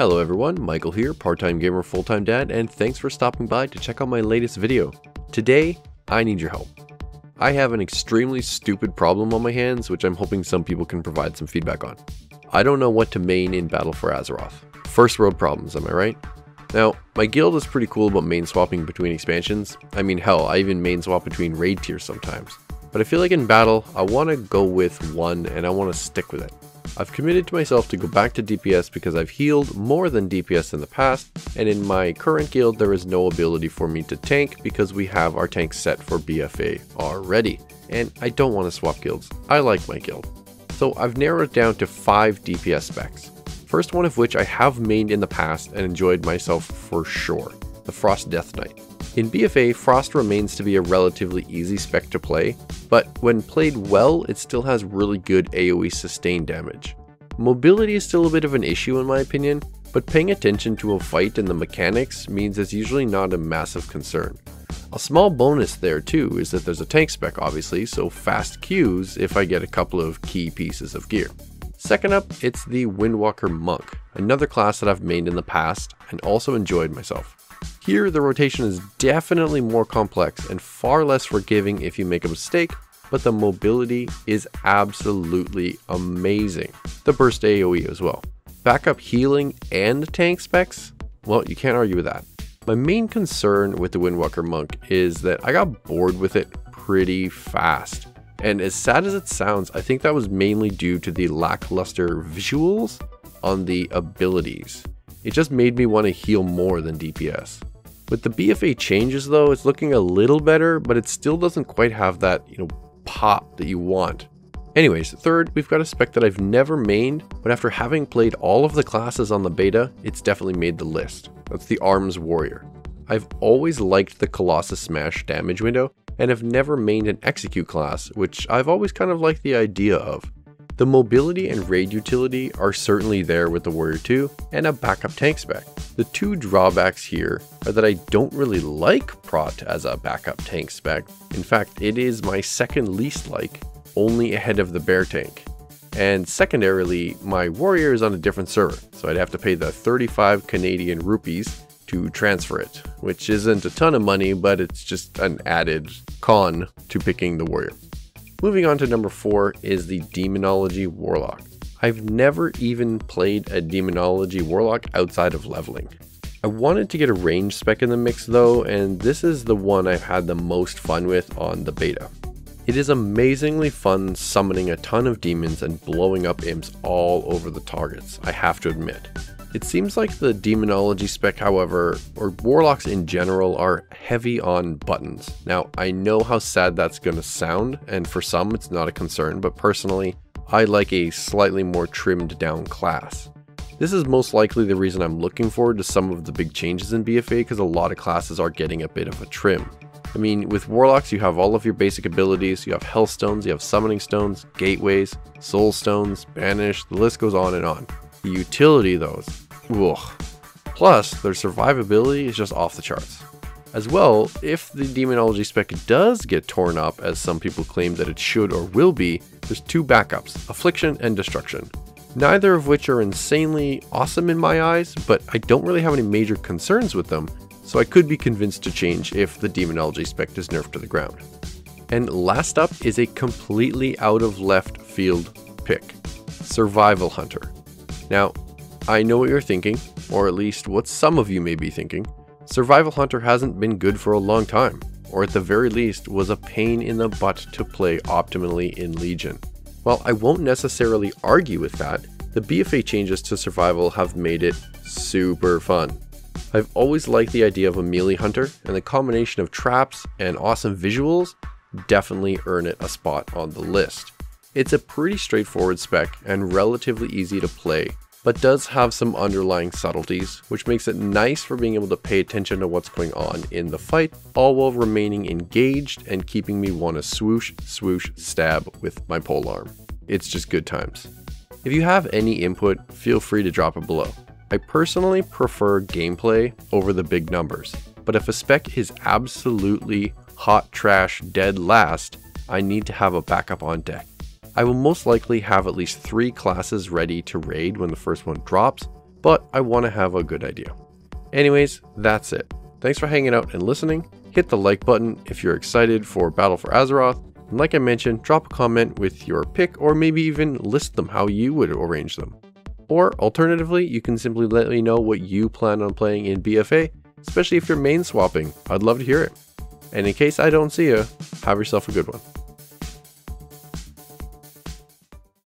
Hello everyone, Michael here, part-time gamer, full-time dad, and thanks for stopping by to check out my latest video. Today, I need your help. I have an extremely stupid problem on my hands, which I'm hoping some people can provide some feedback on. I don't know what to main in Battle for Azeroth. First world problems, am I right? Now, my guild is pretty cool about main swapping between expansions. I mean, hell, I even main swap between raid tiers sometimes. But I feel like in battle, I want to go with one and I want to stick with it. I've committed to myself to go back to DPS because I've healed more than DPS in the past, and in my current guild there is no ability for me to tank because we have our tank set for BFA already, and I don't want to swap guilds. I like my guild. So I've narrowed it down to 5 DPS specs. First one of which I have mained in the past and enjoyed myself for sure, the Frost Death Knight. In BFA, Frost remains to be a relatively easy spec to play, but when played well, it still has really good AoE sustain damage. Mobility is still a bit of an issue in my opinion, but paying attention to a fight and the mechanics means it's usually not a massive concern. A small bonus there too is that there's a tank spec obviously, so fast queues if I get a couple of key pieces of gear. Second up, it's the Windwalker Monk, another class that I've mained in the past and also enjoyed myself. Here, the rotation is definitely more complex and far less forgiving if you make a mistake, but the mobility is absolutely amazing. The burst AoE as well. Backup healing and tank specs? Well, you can't argue with that. My main concern with the Windwalker Monk is that I got bored with it pretty fast. And as sad as it sounds, I think that was mainly due to the lackluster visuals on the abilities. It just made me want to heal more than DPS. With the BFA changes though, it's looking a little better, but it still doesn't quite have that, pop that you want. Anyways, third, we've got a spec that I've never mained, but after having played all of the classes on the beta, it's definitely made the list. That's the Arms Warrior. I've always liked the Colossus Smash damage window, and have never mained an Execute class, which I've always kind of liked the idea of. The mobility and raid utility are certainly there with the Warrior 2 and a backup tank spec. The two drawbacks here are that I don't really like Prot as a backup tank spec. In fact, it is my second least like, only ahead of the Bear tank. And secondarily, my Warrior is on a different server, so I'd have to pay the 35 Canadian rupees to transfer it, which isn't a ton of money, but it's just an added con to picking the Warrior. Moving on to number 4 is the Demonology Warlock. I've never even played a Demonology Warlock outside of leveling. I wanted to get a range spec in the mix though, and this is the one I've had the most fun with on the beta. It is amazingly fun summoning a ton of demons and blowing up imps all over the targets, I have to admit. It seems like the Demonology spec, however, or Warlocks in general, are heavy on buttons. Now, I know how sad that's going to sound, and for some it's not a concern, but personally, I like a slightly more trimmed down class. This is most likely the reason I'm looking forward to some of the big changes in BFA, because a lot of classes are getting a bit of a trim. I mean, with Warlocks you have all of your basic abilities, you have Health Stones, you have Summoning Stones, Gateways, Soul Stones, Banish, the list goes on and on. The utility though, ugh. Plus, their survivability is just off the charts. As well, if the Demonology spec does get torn up, as some people claim that it should or will be, there's 2 backups, Affliction and Destruction. Neither of which are insanely awesome in my eyes, but I don't really have any major concerns with them, so I could be convinced to change if the Demonology spec is nerfed to the ground. And last up is a completely out of left field pick, Survival Hunter. Now, I know what you're thinking, or at least what some of you may be thinking. Survival Hunter hasn't been good for a long time, or at the very least was a pain in the butt to play optimally in Legion. While I won't necessarily argue with that, the BFA changes to Survival have made it super fun. I've always liked the idea of a melee hunter, and the combination of traps and awesome visuals definitely earn it a spot on the list. It's a pretty straightforward spec and relatively easy to play, but does have some underlying subtleties, which makes it nice for being able to pay attention to what's going on in the fight, all while remaining engaged and keeping me want to swoosh, swoosh, stab with my polearm. It's just good times. If you have any input, feel free to drop it below. I personally prefer gameplay over the big numbers, but if a spec is absolutely hot trash dead last, I need to have a backup on deck. I will most likely have at least 3 classes ready to raid when the first one drops, but I want to have a good idea. Anyways, that's it. Thanks for hanging out and listening. Hit the like button if you're excited for Battle for Azeroth. And like I mentioned, drop a comment with your pick, or maybe even list them how you would arrange them. Or alternatively, you can simply let me know what you plan on playing in BFA, especially if you're main swapping. I'd love to hear it. And in case I don't see you, have yourself a good one.